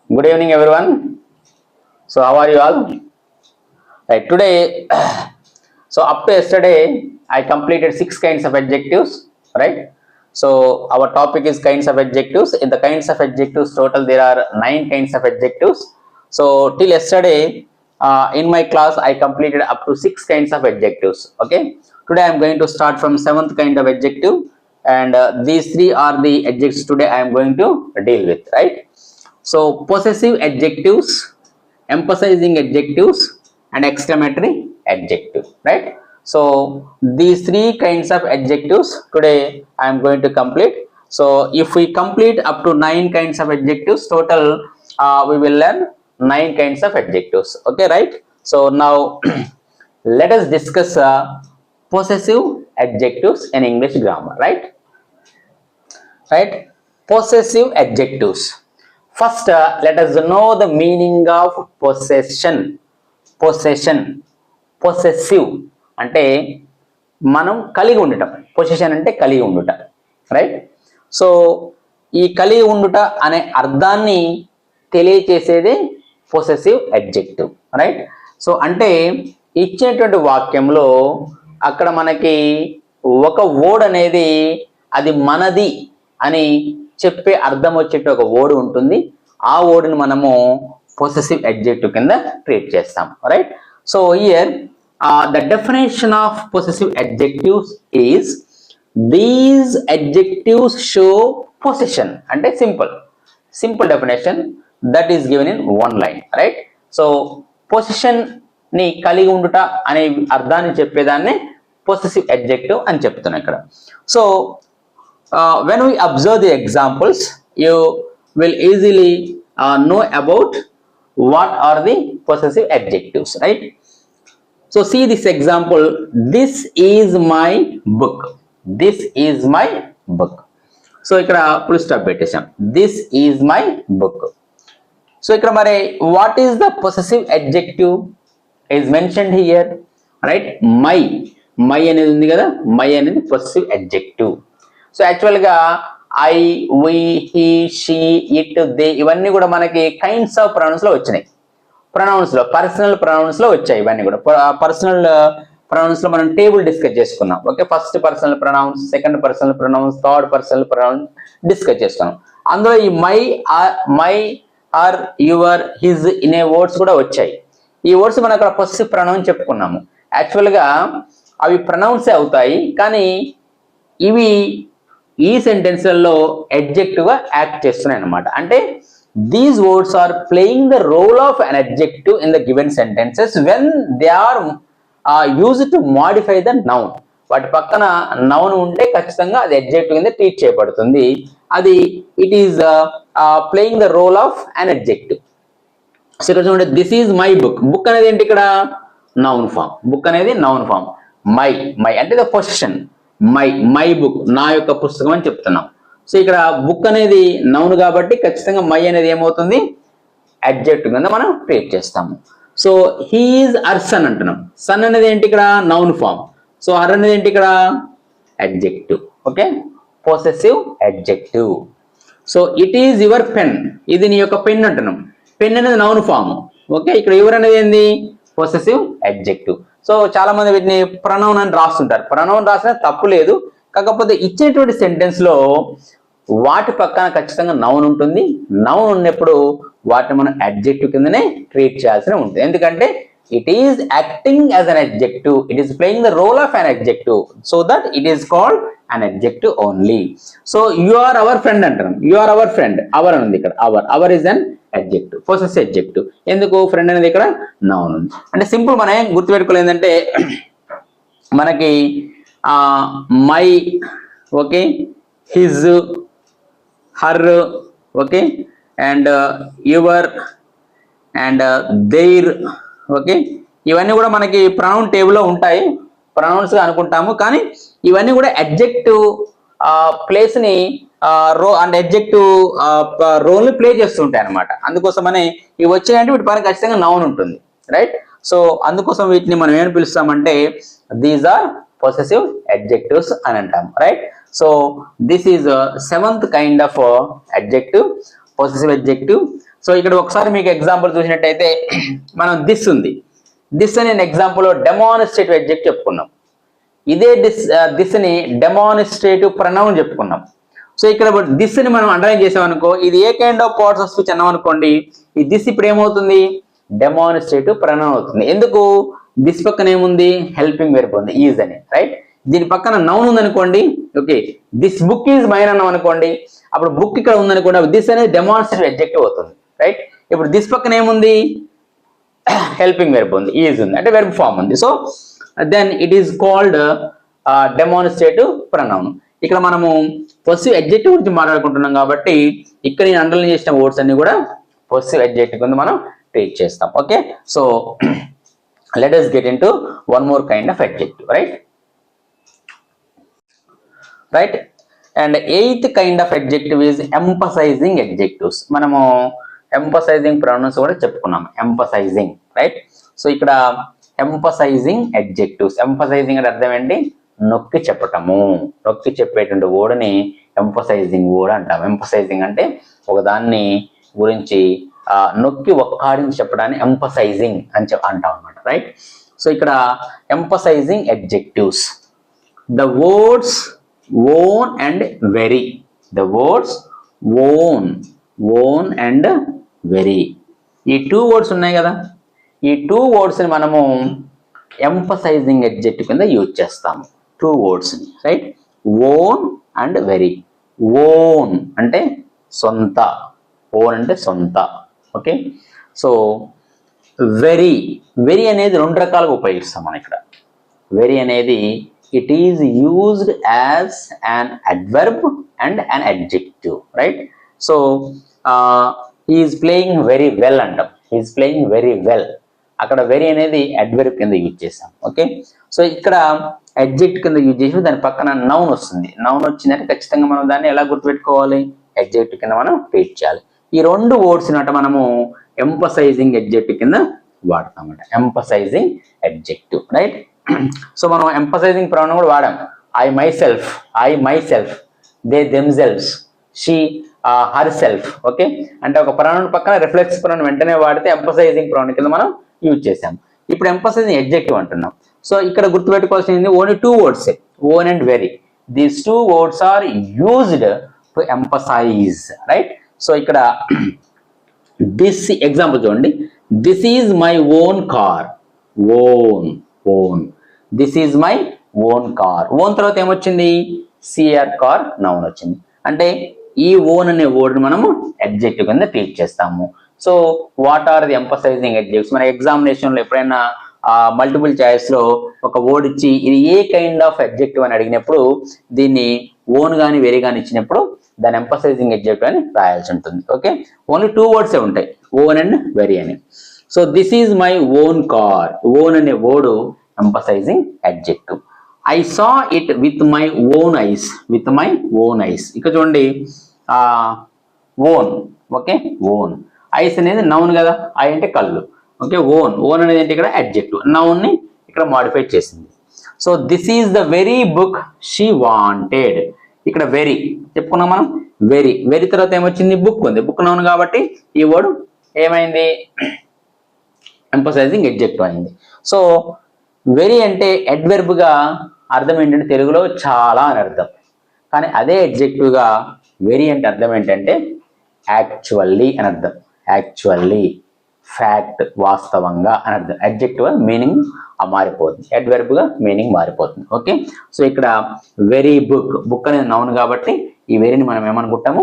Good evening, everyone. So, how are you all? Right, today, so up to yesterday, I completed 6 kinds of adjectives, right? So, our topic is kinds of adjectives. In the kinds of adjectives, total there are 9 kinds of adjectives. So, till yesterday, in my class, I completed up to 6 kinds of adjectives, okay? Today, I am going to start from 7th kind of adjective, and these 3 are the adjectives today I am going to deal with, right? So, possessive adjectives, emphasizing adjectives, and exclamatory adjective, right? So, these 3 kinds of adjectives today I am going to complete. So, if we complete up to 9 kinds of adjectives, total we will learn 9 kinds of adjectives, okay, right? So, now let us discuss possessive adjectives in English grammar, right? Right? Possessive adjectives. First, let us know the meaning of possession. Possession, possessive అంటే మనం కలిగి ఉండటం. Possession అంటే కలిగి ఉండుట, right? So ఈ కలిగి ఉండుట అనే అర్థాన్ని తెలియచేసేదే పొసెసివ్ అడ్జెక్టివ్, రైట్? సో అంటే ఇచ్చినటువంటి వాక్యంలో అక్కడ మనకి ఒక వర్డ్ అనేది అది మనది అని చెప్పే అర్థం వచ్చేట ఒక వర్డ్ ఉంటుంది. ఆ వర్డ్ని మనము పొసెసివ్ అడ్జెక్టివ్ కింద ట్రీట్ చేస్తాం, right? So here the definition of possessive adjectives is these adjectives show possession అంటే simple definition that is given in one line, right? So possession ని కలిగి ఉండుట అనే అర్థాన్ని చెప్పేదాన్ని possessive adjective అని చెప్తున్నాను ఇక్కడ. So when we observe the examples, you will easily know about what are the possessive adjectives, right? So see this example, this is my book. This is my book. So ఇక్కడ full stop పెట్టేసాం. This is my book. So ఇక్కడ మరి what is the possessive adjective is mentioned here, right? My అనేది ఉంది కదా, my అనేది possessive adjective. So యాక్చువల్గా I, we, he, she, it, they ఇవన్నీ కూడా మనకి కైండ్స్ ఆఫ్ ప్రొనౌన్స్ లో వచ్చినాయి. ప్రొనౌన్స్ లో పర్సనల్ ప్రొనౌన్స్ లో వచ్చాయి. ఇవన్నీ కూడా పర్సనల్ ప్రొనౌన్స్ లో మనం టేబుల్ డిస్కస్ చేసుకున్నాం, okay? First personal pronouns, second personal pronouns, third personal pronouns discuss చేసుకున్నాం. అందులో ఈ మై ఆర్ యువర్ హిజ్ ఇనే వర్డ్స్ కూడా వచ్చాయి. ఈ వర్డ్స్ మనం అక్కడ పొసెసివ్ ప్రొనౌన్ చెప్పుకున్నాము. యాక్చువల్గా అవి ప్రొనౌన్సే అవుతాయి, కానీ ఇవి ఈ సెంటెన్స్లలో అడ్జెక్టివ్ గా యాక్ట్ చేస్తున్నాయి అన్నమాట. అంటే these words are playing the role of an adjective in the given sentences when they are used to modify the noun. వాటి పక్కన నౌన్ ఉంటే ఖచ్చితంగా అది అడ్జెక్టివ్ కింద ట్రీట్ చేయబడుతుంది. అది it is playing the role of an adjective. So ఇక్కడ చూడండి, this is my book. Book అనేది ఏంటి ఇక్కడ? Noun form. బుక్ అనేది నౌన్ ఫామ్. మై అంటే ద పొజిషన్. మై బుక్, నా యొక్క పుస్తకం అని చెప్తున్నాం. సో ఇక్కడ బుక్ అనేది నౌన్ కాబట్టి ఖచ్చితంగా మై అనేది ఏమవుతుంది? అడ్జెక్టివ్ కింద మనం ట్రీట్ చేస్తాము. So he is our son అంటున్నాం. సన్ అనేది ఏంటి ఇక్కడ? Noun form. సో హర్ అనేది ఏంటి ఇక్కడ? Adjective, okay? Possessive adjective. So it is your pen, ఇది నీ యొక్క పెన్ అంటున్నాం. పెన్ అనేది నౌన్ ఫామ్, ఓకే? ఇక్కడ యువర్ అనేది ఏంది? Possessive adjective. సో చాలా మంది వీటిని ప్రొనౌన్ అని రాస్తుంటారు. ప్రొనౌన్ రాసినా తప్పు లేదు, కాకపోతే ఇచ్చేటువంటి సెంటెన్స్ లో వాటి పక్కన ఖచ్చితంగా నౌన్ ఉంటుంది. నౌన్ ఉన్నప్పుడు వాటిని మనం అడ్జెక్టివ్ కిందనే ట్రీట్ చేయాల్సి ఉంటుంది. ఎందుకంటే it is acting as an adjective, it is playing the role of an adjective, so that it is called an adjective only. So you are our friend అంటాం. You are our friend, our అని ఉంది ఇక్కడ. Our is an adjective, possessive adjective. ఎందుకు? Friend అనేది ఇక్కడ noun ఉంది. అంటే simple మనం ఏం గుర్తుపెట్టుకోలేదు ఏంటంటే మనకి my, okay, his, her, okay, and your and their, okay, ఇవన్నీ కూడా మనకి ప్రొనౌన్ టేబుల్లో ఉంటాయి. ప్రొనౌన్స్ గా అనుకుంటాము, కానీ ఇవన్నీ కూడా అడ్జెక్టివ్ ప్లేస్ ని అండ్ అడ్జెక్టివ్ రోల్ ని ప్లే చేస్తుంటాయి అనమాట. అందుకోసమనే ఇవి వచ్చాయంటే వీటి పైన ఖచ్చితంగా నౌన్ ఉంటుంది, రైట్? సో అందుకోసం వీటిని మనం ఏమని పిలుస్తామంటే దీస్ ఆర్ possessive adjectives అని అంటాం, right? So this is 7th kind of adjective, possessive adjective. So ఇక్కడ ఒకసారి మీకు ఎగ్జాంపుల్ చూసినట్టయితే మనం దిస్ ఉంది. దిస్ అనే ఎగ్జాంపుల్ డెమాన్స్ట్రేటివ్ అడ్జెక్టివ్ చెప్పుకున్నాం. ఇదే దిస్ని డెమాన్స్ట్రేటివ్ ప్రొనౌన్ చెప్పుకున్నాం. సో ఇక్కడ దిస్ ని మనం అండర్లైన్ చేసామనుకో, ఇది ఏ kind of parts of speech అన్నాం అనుకోండి, ఈ దిస్ ఇప్పుడు ఏమవుతుంది, డెమాన్స్ట్రేటివ్ ప్రొనౌన్ అవుతుంది. ఎందుకు, దిస్ పక్కన ఏముంది, హెల్పింగ్ వెర్బ్ ఉంది, ఈజ్ అని, రైట్. దీని పక్కన నౌన్ ఉందనుకోండి, okay, this book is mine అన్నాం అనుకోండి, అప్పుడు బుక్ ఇక్కడ ఉందనుకోండి, దిస్ అనేది డెమాన్స్ట్రేటివ్ అడ్జెక్టివ్ అవుతుంది, రైట్. ఇప్పుడు దిస్ పక్కన ఏముంది, హెల్పింగ్ వెర్బ్ ఉంది, ఈజ్ ఉంది, అంటే వెర్బ్ ఫామ్ ఉంది. So then it is called demonstrative pronoun. ఇక్కడ మనము పొసిటివ్ అడ్జెక్టివ్ గురించి మాట్లాడుకుంటున్నాం కాబట్టి ఇక్కడ నేను అండర్లైన్ చేసిన వర్డ్స్ అన్ని కూడా పొసిటివ్ అడ్జెక్టివ్ కింద మనం ట్రీట్ చేస్తాం. Okay, so let us get into one more kind of adjective, right. And eighth kind of adjective is emphasizing adjectives. మనము emphasizing pronouns కూడా చెప్పుకున్నాం, emphasizing, right. సో ఇక్కడ emphasizing adjectives, emphasizing అంటే అర్థం ఏంటి, నొక్కి చెప్పటము, నొక్కి చెప్పేటువంటి వర్డ్ని ఎంఫసైజింగ్ వర్డ్ అంటాం. ఎంఫసైజింగ్ అంటే ఒక దాన్ని గురించి నొక్కి ఒక్కాడించి చెప్పడాన్ని ఎంఫసైజింగ్ అని అంటాం అన్నమాట, రైట్. సో ఇక్కడ emphasizing adjectives, the words own and very, the words own and very, ఈ టూ వర్డ్స్ ఉన్నాయి కదా, ఈ టూ వర్డ్స్ని మనము ఎంఫసైజింగ్ అడ్జెక్టివ్ కింద యూజ్ చేస్తాము. టూ వర్డ్స్ని, right, own and very. Own అంటే సొంత, ఓన్ అంటే సొంత, ఓకే. సో వెరీ, వెరీ అనేది రెండు రకాలుగా ఉపయోగిస్తాం మనం ఇక్కడ. వెరీ అనేది it is used as an adverb and an adjective, right. So is playing very well అంటాం, ఈజ్ ప్లేయింగ్ వెరీ వెల్, అక్కడ వెరీ అనేది అడ్వర్బ్ కింద యూజ్ చేస్తాం, ఓకే. సో ఇక్కడ అడ్జెక్ట్ కింద యూజ్ చేసి దాని పక్కన నౌన్ వస్తుంది. నౌన్ వచ్చిందంటే ఖచ్చితంగా మనం దాన్ని ఎలా గుర్తుపెట్టుకోవాలి, అడ్జెక్ట్ కింద మనం ట్రీట్ చేయాలి. ఈ రెండు వర్డ్స్ నట మనము ఎంఫసైజింగ్ అడ్జెక్టివ్ కింద వాడతామట, ఎంఫసైజింగ్ అడ్జెక్టివ్, రైట్. సో మనం ఎంఫసైజింగ్ ప్రొనౌన్ కూడా వాడాం, I myself, they themselves, she herself, okay. అంటే ఒక ప్రొనౌన్ పక్కన రిఫ్లెక్స్ ప్రొనౌన్ వెంటనే వాడితే ఎంఫసైజింగ్ ప్రొనౌన్ కింద మనం యూజ్ చేసాం. ఇప్పుడు ఎంఫసైజింగ్ అడ్జెక్టివ్ అంటున్నాం. సో ఇక్కడ గుర్తుపెట్టుకోవాల్సింది only two words, own and very. These two words are used to emphasize, right. So ఇక్కడ దిస్ ఎగ్జాంపుల్ చూడండి, this is my own car, own, this is my own car. Own తర్వాత ఏమొచ్చింది, CR car noun వచ్చింది. అంటే ఈ own అనే word మనము adjective కింద ట్రీట్ చేస్తాము. So what are the emphasizing adjectives? మన ఎగ్జామినేషన్లో ఎప్పుడైనా మల్టిపుల్ చాయిస్ లో ఒక వర్డ్ ఇచ్చి ఇది ఏ కైండ్ ఆఫ్ అడ్జెక్టివ్ అని అడిగినప్పుడు దీన్ని ఓన్ కానీ వెరీ కానీ ఇచ్చినప్పుడు దాని ఎంఫసైజింగ్ అడ్జెక్టివ్ అని రాయాల్సి ఉంటుంది, ఓకే. ఓన్లీ టూ వర్డ్సే ఉంటాయి, ఓన్ అండ్ వెరీ అని. So this is my own car, own అనే word emphasizing adjective. I saw it with my own eyes, with my own eyes. ఇక్కడ చూడండి ఓన్, ఓకే, ఓన్. ఐస్ అనేది noun కదా, eye అంటే కళ్ళు, ఓకే. ఓన్ అనేది ఏంటి ఇక్కడ అడ్జెక్టివ్, నౌన్ ని ఇక్కడ మాడిఫై చేసింది. So this is the very book she wanted. ఇక్కడ వెరీ చెప్పుకున్నాం మనం, వెరీ తర్వాత ఏమొచ్చింది, బుక్ ఉంది, బుక్ నౌన్ కాబట్టి ఈ వర్డ్ ఏమైంది, ఎంఫసైజింగ్ అడ్జెక్టివ్ అయింది. సో వెరీ అంటే అడ్వర్బ్ గా అర్థం ఏంటంటే తెలుగులో చాలా అని అర్థం, కానీ అదే అడ్జెక్టివ్ గా వెరీ అంటే అర్థం ఏంటంటే యాక్చువల్లీ అని అర్థం, యాక్చువల్లీ, ఫ్యాక్ట్, వాస్తవంగా అని అర్థం. అడ్జెక్టివ్ మీనింగ్ మారిపోతుంది, అడ్వర్బ్ గా మీనింగ్ మారిపోతుంది, ఓకే. సో ఇక్కడ వెరీ బుక్ అనేది నౌన్ కాబట్టి ఈ వెరీని మనం ఏమనుకుంటాము,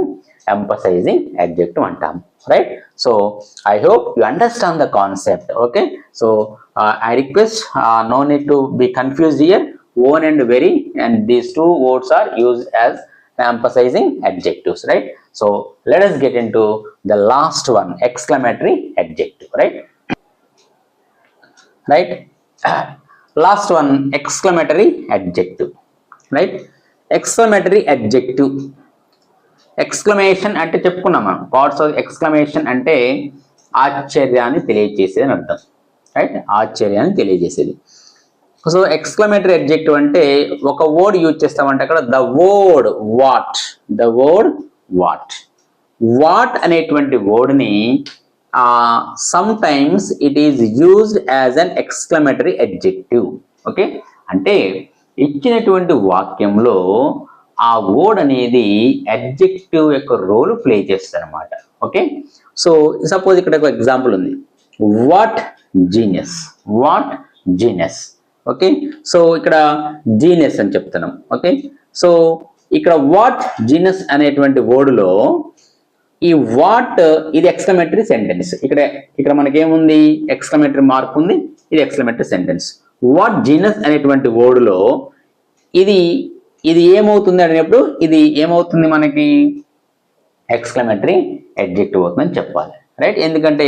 ఎంఫసైజింగ్ అడ్జెక్టివ్ అంటాము, right. So I hope you understand the concept, okay. So I request no need to be confused here. Own and very and these two words are used as emphasizing adjectives, right. So let us get into the last one, exclamatory adjective, right. Last one, exclamatory adjective, right. Exclamatory adjective, exclamation అంటే చెప్పుకున్నాం మనం, parts of exclamation అంటే ఆశ్చర్యాన్ని తెలియజేసేది అని అర్థం, right, ఆశ్చర్యాన్ని తెలియజేసేది. సో ఎక్స్క్లమేటరీ అడ్జెక్టివ్ అంటే ఒక వర్డ్ యూజ్ చేస్తామంటే అక్కడ ద వర్డ్ వాట్, వాట్ అనేటువంటి వర్డ్ని sometimes it is used as an exclamatory adjective. Okay, అంటే ఇచ్చినటువంటి వాక్యంలో ఆ వర్డ్ అనేది అడ్జెక్టివ్ యొక్క రోల్ ప్లే చేస్తుంది అనమాట. ఓకే, సో సపోజ్ ఇక్కడ ఒక ఎగ్జాంపుల్ ఉంది, what genius, what genius. Okay, so ఇక్కడ జీనియస్ అని చెప్తున్నాం. ఓకే, సో ఇక్కడ వాట్ జీనియస్ అనేటువంటి వర్డ్లో ఈ వాట్ ఇది ఎక్స్క్లమేటరీ సెంటెన్స్. ఇక్కడ మనకేముంది, ఎక్స్క్లమేటరీ మార్క్ ఉంది, ఇది ఎక్స్క్లమేటరీ సెంటెన్స్. వాట్ జీనస్ అనేటువంటి వర్డ్లో ఇది ఏమవుతుంది అనేటప్పుడు ఇది ఏమవుతుంది, మనకి ఎక్స్క్లమేటరీ అడ్జెక్టివ్ అవుతుందని చెప్పాలి, రైట్? ఎందుకంటే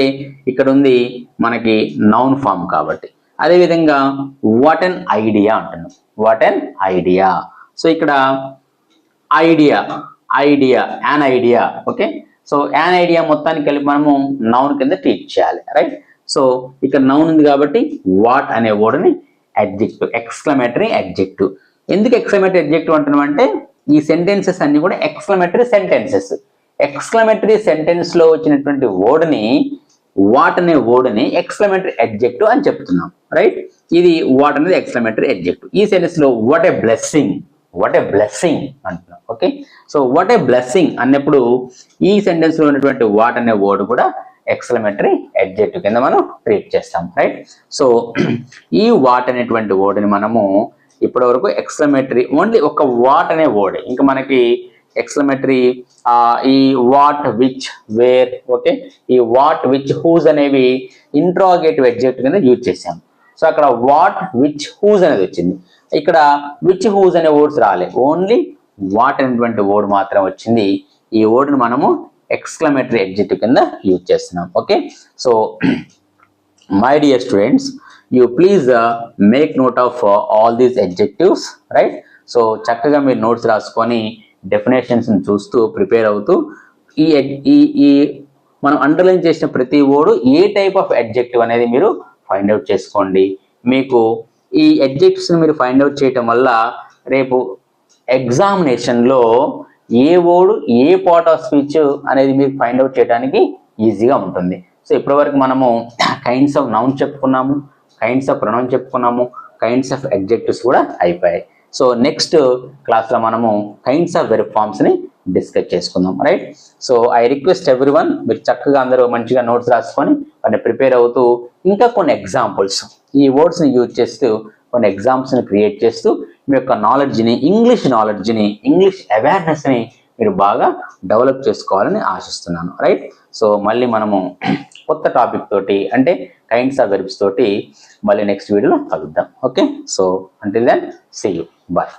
ఇక్కడ ఉంది మనకి నౌన్ ఫామ్ కాబట్టి. అదేవిధంగా వాట్ అన్ ఐడియా అంటున్నాం, వాట్ అన్ ఐడియా. సో ఇక్కడ idea, an idea. Okay, so an idea మొత్తానికి కలిపి మనము నౌన్ కింద ట్రీట్ చేయాలి, రైట్? సో ఇక్కడ నౌన్ ఉంది కాబట్టి వాట్ అనే వర్డ్ని అడ్జెక్టివ్, ఎక్స్క్లమేటరీ అడ్జెక్టివ్. ఎందుకు ఎక్స్క్లమేటరీ అడ్జెక్టివ్ అంటున్నాం అంటే ఈ సెంటెన్సెస్ అన్ని కూడా ఎక్స్క్లమేటరీ సెంటెన్సెస్. ఎక్స్క్లమేటరీ సెంటెన్స్ లో వచ్చినటువంటి వర్డ్ని, వాట్ అనే వర్డ్ని ఎక్స్క్లమేటరీ అడ్జెక్టివ్ అని చెప్తున్నాం, రైట్? ఇది వాట్ అనేది ఎక్స్క్లమేటరీ అడ్జెక్టివ్. ఈ సెంటెన్స్ లో what a blessing, what a blessing అంటున్నాం. Okay, so what a blessing అన్నప్పుడు ఈ సెంటెన్స్ లో ఉన్నటువంటి వాట్ అనే వర్డ్ కూడా ఎక్స్క్లమేటరీ అడ్జెక్టివ్ కింద మనం ట్రీట్ చేస్తాం, రైట్? సో ఈ వాట్ అనేటువంటి వర్డ్ని మనము ఇప్పటి వరకు ఎక్స్క్లమేటరీ ఓన్లీ ఒక వాట్ అనే వర్డ్, ఇంకా మనకి ఎక్స్క్లమేటరీ ఈ వాట్, విచ్, వేర్, ఓకే, ఈ వాట్, విచ్, హూజ్ అనేవి ఇంట్రాగేటివ్ అడ్జెక్టివ్ కింద యూజ్ చేసాం. సో అక్కడ వాట్, విచ్, హూజ్ అనేది వచ్చింది. ఇక్కడ విచ్, హూజ్ అనే వర్డ్స్ రాలే, ఓన్లీ వాట్ అనేటువంటి వర్డ్ మాత్రం వచ్చింది. ఈ వర్డ్ని మనము ఎక్స్క్లమేటరీ అడ్జెక్టివ్ కింద యూజ్ చేస్తున్నాం. Okay, so my dear students, you please make note of all these adjectives, right? So చక్కగా మీరు నోట్స్ రాసుకొని డెఫినేషన్స్ చూస్తూ ప్రిపేర్ అవుతూ ఈ మనం అండర్లైన్ చేసిన ప్రతి word A type of adjective అనేది మీరు ఫైండ్ అవుట్ చేసుకోండి. మీకు ఈ అడ్జెక్టివ్స్ని మీరు ఫైండ్ అవుట్ చేయటం వల్ల రేపు ఎగ్జామినేషన్లో ఏ వర్డ్ ఏ పార్ట్ ఆఫ్ స్పీచ్ అనేది మీరు ఫైండ్ అవుట్ చేయడానికి ఈజీగా ఉంటుంది. సో ఇప్పటివరకు మనము కైండ్స్ ఆఫ్ నౌన్ చెప్పుకున్నాము, కైండ్స్ ఆఫ్ ప్రొనౌన్ చెప్పుకున్నాము, కైండ్స్ ఆఫ్ అడ్జెక్టివ్స్ కూడా అయిపోయాయి. సో నెక్స్ట్ క్లాస్లో మనము కైండ్స్ ఆఫ్ వెర్బ్ ఫార్మ్స్ని డిస్కస్ చేసుకుందాం, right? So I request everyone, మీరు చక్కగా అందరూ మంచిగా నోట్స్ రాసుకొని వాటిని ప్రిపేర్ అవుతూ ఇంకా కొన్ని ఎగ్జాంపుల్స్ ఈ వర్డ్స్ని యూజ్ చేస్తూ కొన్ని ఎగ్జామ్స్ని క్రియేట్ చేస్తూ మీ యొక్క నాలెడ్జ్ని, ఇంగ్లీష్ నాలెడ్జ్ని, ఇంగ్లీష్ అవేర్నెస్ని మీరు బాగా డెవలప్ చేసుకోవాలని ఆశిస్తున్నాను, రైట్? సో మళ్ళీ మనము కొత్త టాపిక్ తోటి, అంటే కైండ్స్ ఆఫ్ వెర్బ్స్ తోటి మళ్ళీ నెక్స్ట్ వీడియోలో కలుద్దాం. Okay, so until then see you, bye.